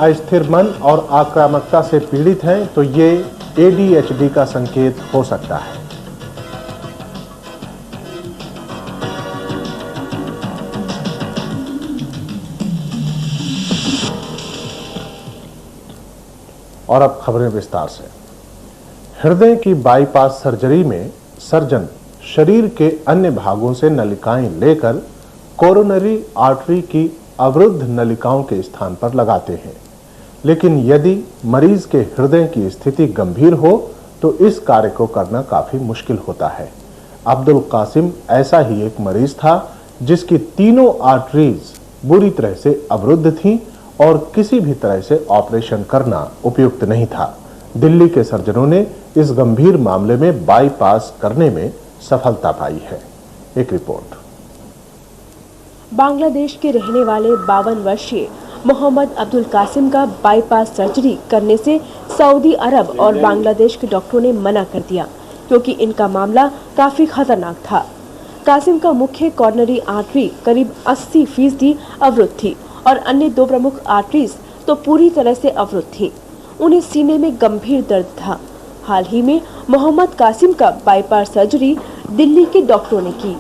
अस्थिर मन और आक्रामकता से पीड़ित हैं तो ये ADHD का संकेत हो सकता है। और अब खबरें विस्तार से। हृदय की बाईपास सर्जरी में सर्जन शरीर के अन्य भागों से नलिकाएं लेकर कोरोनरी आर्टरी की अवरुद्ध नलिकाओं के स्थान पर लगाते हैं, लेकिन यदि मरीज के हृदय की स्थिति गंभीर हो तो इस कार्य को करना काफी मुश्किल होता है। अब्दुल कासिम ऐसा ही एक मरीज था जिसकी तीनों आर्टरीज बुरी तरह से अवरुद्ध थीं और किसी भी तरह से ऑपरेशन करना उपयुक्त नहीं था। दिल्ली के सर्जनों ने इस गंभीर मामले में बाईपास करने में सफलता पाई है। एक रिपोर्ट। बांग्लादेश के रहने वाले 52 वर्षीय मोहम्मद अब्दुल कासिम का बाईपास सर्जरी करने से सऊदी अरब और बांग्लादेश के डॉक्टरों ने मना कर दिया, क्योंकि इनका मामला काफी खतरनाक था। कासिम का मुख्य कॉर्नरी आर्टरी करीब 80% अवरुद्ध थी और अन्य 2 प्रमुख आर्टरीज तो पूरी तरह से अवरुद्ध थी। उन्हें सीने में गंभीर दर्द था। हाल ही में मोहम्मद कासिम का बाईपास सर्जरी दिल्ली के डॉक्टरों ने की।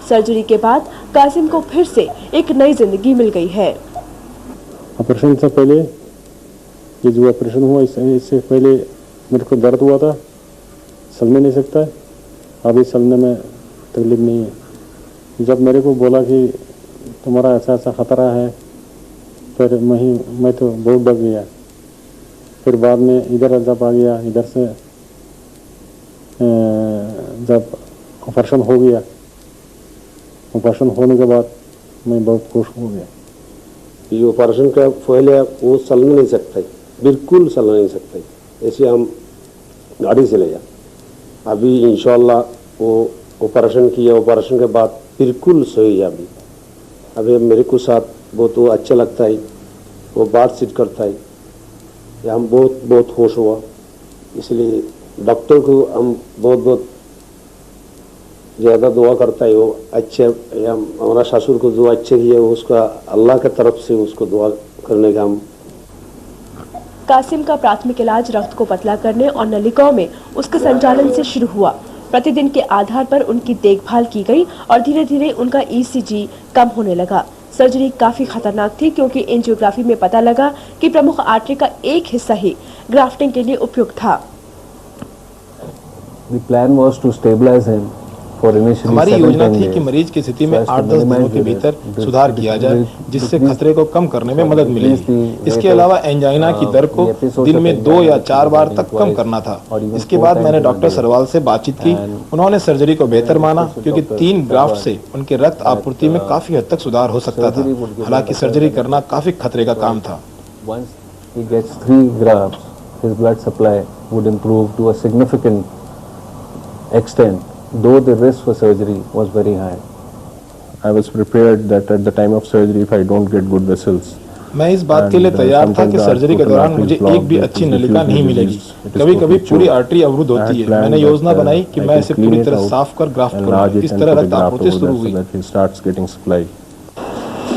सर्जरी के बाद कासिम को फिर से एक नई जिंदगी मिल गई है। ऑपरेशन से पहले ये जो ऑपरेशन हुआ इससे पहले मेरे को दर्द हुआ था, चलने नहीं सकता है। अभी चलने में तकलीफ नहीं है। जब मेरे को बोला कि तुम्हारा ऐसा ऐसा खतरा है, फिर मैं तो बहुत डर गया। फिर बाद में इधर जब आ गया, इधर से जब ऑपरेशन हो गया, ऑपरेशन होने के बाद मैं बहुत खुश हो गया। ये ऑपरेशन का पहले वो चल नहीं सकता, बिल्कुल चल नहीं सकता। ऐसे हम गाड़ी से ले जा। अभी इंशाल्लाह वो ऑपरेशन किया, ऑपरेशन के बाद बिल्कुल सही है। अभी मेरे को साथ बहुत वो अच्छा लगता है, वो बातचीत करता है। हम बहुत खुश हुआ। इसलिए डॉक्टर को हम बहुत ज़्यादा दुआ करता है। वो अच्छे, हमारा ससुर को जो अच्छे किया उसका अल्लाह की तरफ से उसको दुआ करने का हम। कासिम का प्राथमिक इलाज रक्त को पतला करने और नलिकाओं में उसके संचालन से शुरू हुआ। प्रतिदिन के आधार पर उनकी देखभाल की गई और धीरे धीरे उनका ECG कम होने लगा। सर्जरी काफी खतरनाक थी, क्योंकि एंजियोग्राफी में पता लगा कि प्रमुख आर्टरी का एक हिस्सा ही ग्राफ्टिंग के लिए उपयुक्त था। The plan was to stabilize him. हमारी योजना थी कि मरीज की स्थिति में 8-10 दिनों के भीतर सुधार किया जाए, जिससे खतरे को कम करने में मदद मिलेगी। इसके अलावा एंजाइना की दर को दिन में 2 या 4 बार तक कम करना था। इसके बाद मैंने डॉक्टर सरवाल से बातचीत की। उन्होंने सर्जरी को बेहतर माना, क्योंकि 3 ग्राफ्ट से उनके रक्त आपूर्ति में काफी हद तक सुधार हो सकता था। हालांकि सर्जरी करना काफी खतरे का काम था। Though the risk for surgery was very high. I was prepared that at the time of surgery, if I don't get good vessels, मैं इस बात के लिए तैयार था कि सर्जरी के दौरान मुझे एक भी अच्छी नलिका नहीं मिलेगी। कभी कभी पूरी आर्टरी अवरुद्ध होती है। मैंने योजना बनाई कि मैं इसे पूरी तरह साफ कर ग्राफ्ट करूं। इस तरह रक्त आपूर्ति शुरू हुई।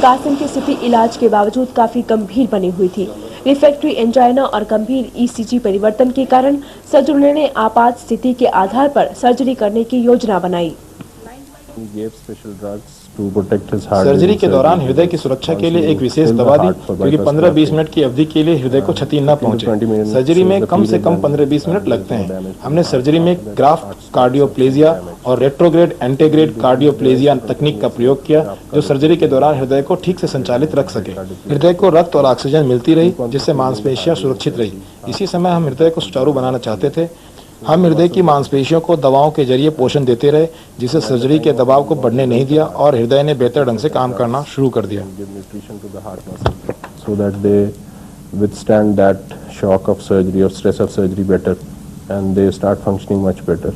कासिम की स्थिति इलाज के बावजूद काफी गंभीर बनी हुई थी। रिफ्रैक्टरी एंजाइना और गंभीर ECG परिवर्तन के कारण सर्जनों ने आपात स्थिति के आधार पर सर्जरी करने की योजना बनाई। सर्जरी के दौरान हृदय की सुरक्षा के लिए एक विशेष दवा दी, क्योंकि 15-20 मिनट की अवधि के लिए हृदय को क्षति न पहुंचे। सर्जरी में कम से कम 15-20 मिनट लगते हैं। हमने सर्जरी में ग्राफ्ट कार्डियोप्लेजिया और रेट्रोग्रेड एंटीग्रेड कार्डियोप्लेजिया तकनीक का प्रयोग किया, जो सर्जरी के दौरान हृदय को ठीक से संचालित रख सके। हृदय को रक्त और ऑक्सीजन मिलती रही, जिससे मांसपेशियां सुरक्षित रही। इसी समय हम हृदय को सुचारू बनाना चाहते थे। हम हृदय की मांसपेशियों को दवाओं के जरिए पोषण देते रहे, जिससे सर्जरी के दबाव को बढ़ने नहीं दिया और हृदय ने बेहतर ढंग से काम करना शुरू कर दिया। So that they withstand that shock of surgery or stress of surgery better, and they start functioning much better.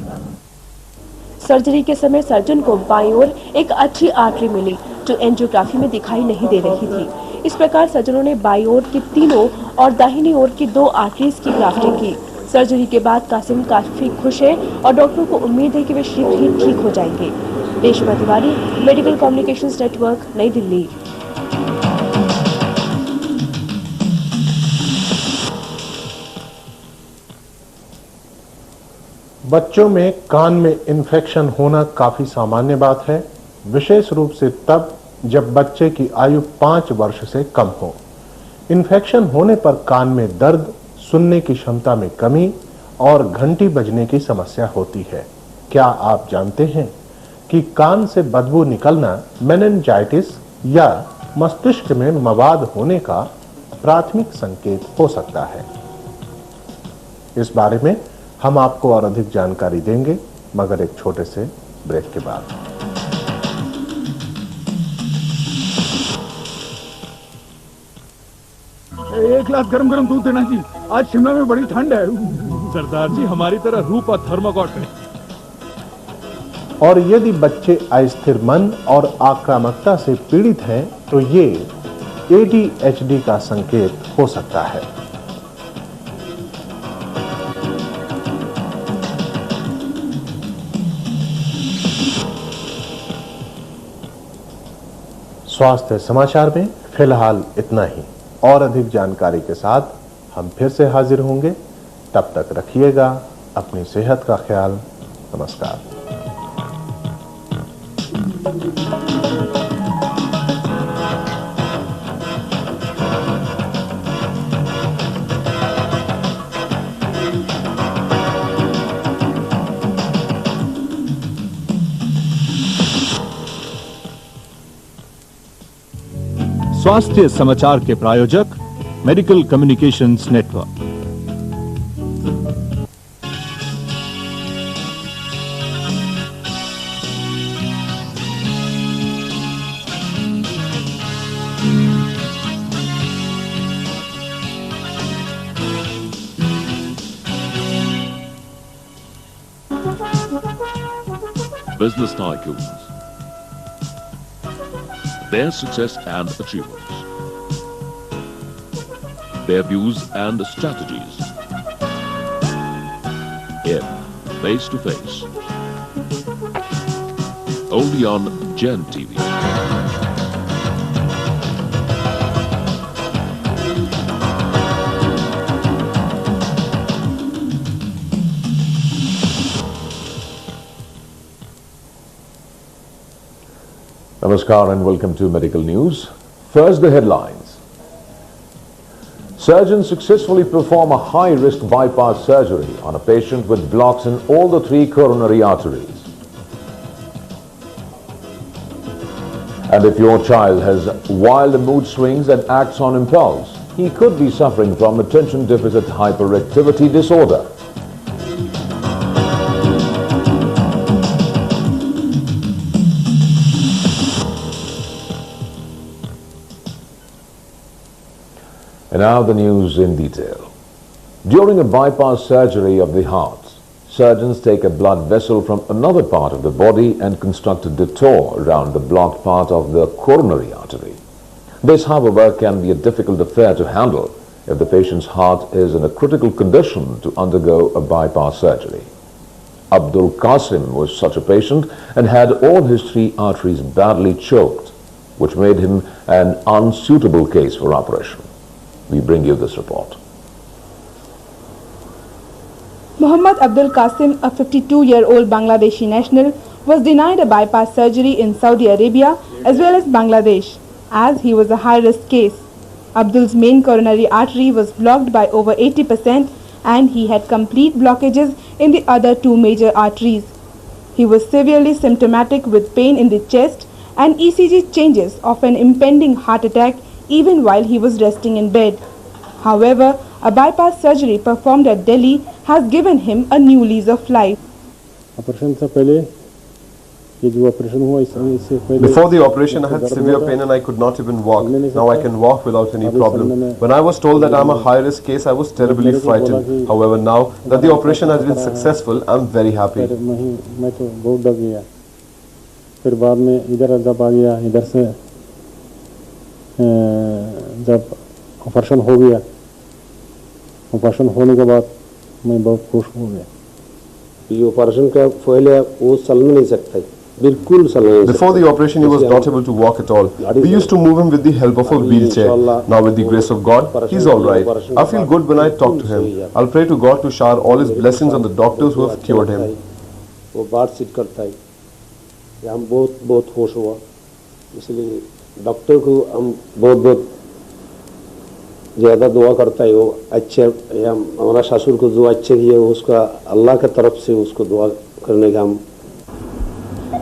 Surgery के समय सर्जन को बाईं ओर एक अच्छी आर्टरी मिली, जो एंजियोग्राफी में दिखाई नहीं दे रही थी। इस प्रकार सर्जनों ने बाईं ओर की तीनों और दाहिनी ओर की 2 आर्टरीज की ग्राफ्टिंग की। सर्जरी के बाद कासिम काफी खुश है और डॉक्टरों को उम्मीद है कि वे शीघ्र ही ठीक हो जाएंगे। Reshma Tiwari, medical communications network, नई दिल्ली। बच्चों में कान में इन्फेक्शन होना काफी सामान्य बात है, विशेष रूप से तब जब बच्चे की आयु 5 वर्ष से कम हो। इन्फेक्शन होने पर कान में दर्द, सुनने की क्षमता में कमी और घंटी बजने की समस्या होती है। क्या आप जानते हैं कि कान से बदबू निकलना मेनिंजाइटिस या मस्तिष्क में मवाद होने का प्राथमिक संकेत हो सकता है? इस बारे में हम आपको और अधिक जानकारी देंगे, मगर एक छोटे से ब्रेक के बाद। एक गिलास गरम गरम दूध देना जी, आज शिमला में बड़ी ठंड है। सरदार जी, हमारी तरह रूप और थर्मोकॉट में। और यदि बच्चे अस्थिर मन और आक्रामकता से पीड़ित हैं तो ये ADHD का संकेत हो सकता है। स्वास्थ्य समाचार में फिलहाल इतना ही। और अधिक जानकारी के साथ हम फिर से हाजिर होंगे। तब तक रखिएगा अपनी सेहत का ख्याल। नमस्कार। स्वास्थ्य समाचार के प्रायोजक medical communications network. Business tycoons, their success and achievements, their views and strategies in Face to Face, only on Gen TV. Namaskar and welcome to Medical News. First, the headlines. Surgeons successfully perform a high-risk bypass surgery on a patient with blocks in all the 3 coronary arteries. And if your child has wild mood swings and acts on impulse, he could be suffering from attention deficit hyperactivity disorder. And now the news in detail. During a bypass surgery of the heart, surgeons take a blood vessel from another part of the body and construct a detour around the blocked part of the coronary artery. This, however, can be a difficult affair to handle if the patient's heart is in a critical condition to undergo a bypass surgery. Abdul Qasim was such a patient and had all his 3 arteries badly choked, which made him an unsuitable case for operation. We bring you this report. Mohammad Abdul Qasim, a 52-year-old Bangladeshi national, was denied a bypass surgery in Saudi Arabia as well as Bangladesh, as he was a high-risk case. Abdul's main coronary artery was blocked by over 80% and he had complete blockages in the other 2 major arteries. He was severely symptomatic with pain in the chest and ECG changes of an impending heart attack even while he was resting in bed. However, a bypass surgery performed at Delhi has given him a new lease of life. Before the operation, I had severe pain and I could not even walk. Now I can walk without any problem. When I was told that I'm a high-risk case, I was terribly frightened. However, now that the operation has been successful, I'm very happy. जब operation हो गया, operation होने के बाद मैं बहुत खुश हो गया। ये ऑपरेशन का फायदा वो चल नहीं सकता, बिल्कुल चल नहीं सकता। Before the operation, he was not able to walk at all. We used to move him with the help of a wheelchair. Now, with the grace of God, he's all right. I feel good when I talk to him. I'll pray to God to shower all His blessings on the doctors who have cured him. वो बातचीत करता है, हम बहुत बहुत खुश हुआ, इसलिए डॉक्टर को हम बहुत बहुत ज़्यादा दुआ करता है। वो अच्छे, हमारा ससुर को जो अच्छे किए उसका अल्लाह की तरफ से उसको दुआ करने का हम।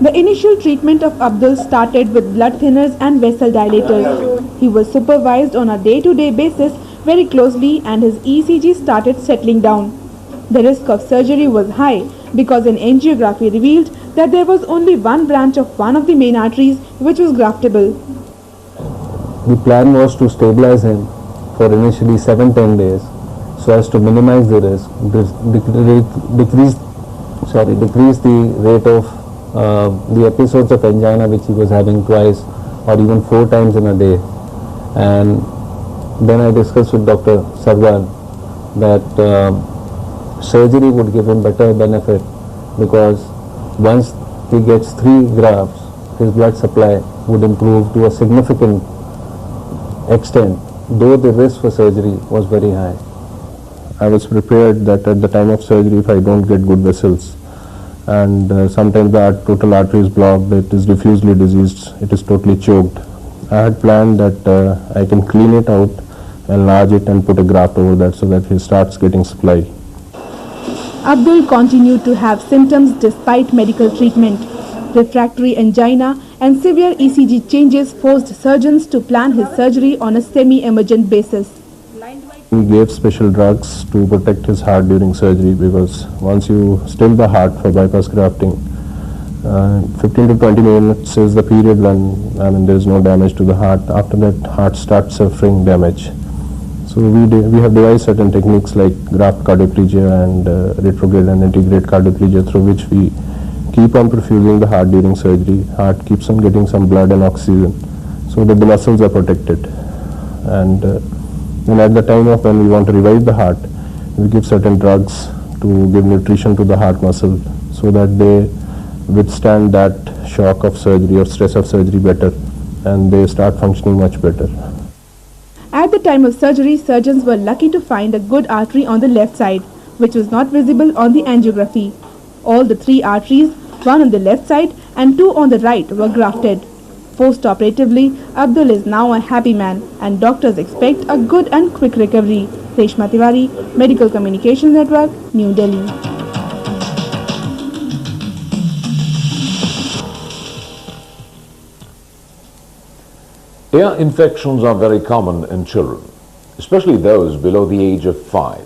The initial treatment of Abdul started with blood thinners and vessel dilators. He was supervised on a day-to-day basis very closely and his ECG started settling down. The risk of surgery was high because an angiography revealed that there was only one branch of one of the main arteries which was graftable. The plan was to stabilize him for initially 7-10 days so as to minimize the risk, decrease the rate of the episodes of angina which he was having twice or even 4 times in a day. And then I discussed with Dr. Sarwar that surgery would give him better benefit because once he gets 3 grafts, his blood supply would improve to a significant extent, though the risk for surgery was very high. I was prepared that at the time of surgery, if I don't get good vessels, and sometimes the total artery is blocked, it is diffusely diseased, it is totally choked. I had planned that I can clean it out, enlarge it and put a graft over that so that he starts getting supply. Abdul continued to have symptoms despite medical treatment. Refractory angina and severe ECG changes forced surgeons to plan his surgery on a semi-emergent basis. We gave special drugs to protect his heart during surgery because once you still the heart for bypass grafting, 15 to 20 minutes is the period when there is no damage to the heart. After that, heart starts suffering damage. So we have devised certain techniques like graft cardioplegia and retrograde and antegrade cardioplegia through which we keep on perfusing the heart during surgery. Heart keeps on getting some blood and oxygen so that the muscles are protected. And then at the time of when we want to revive the heart, we give certain drugs to give nutrition to the heart muscle so that they withstand that shock of surgery or stress of surgery better and they start functioning much better. At the time of surgery, surgeons were lucky to find a good artery on the left side, which was not visible on the angiography. All the 3 arteries, 1 on the left side and 2 on the right, were grafted. Post-operatively, Abdul is now a happy man and doctors expect a good and quick recovery. Reshma Tiwari, Medical Communications Network, New Delhi. Ear infections are very common in children, especially those below the age of 5.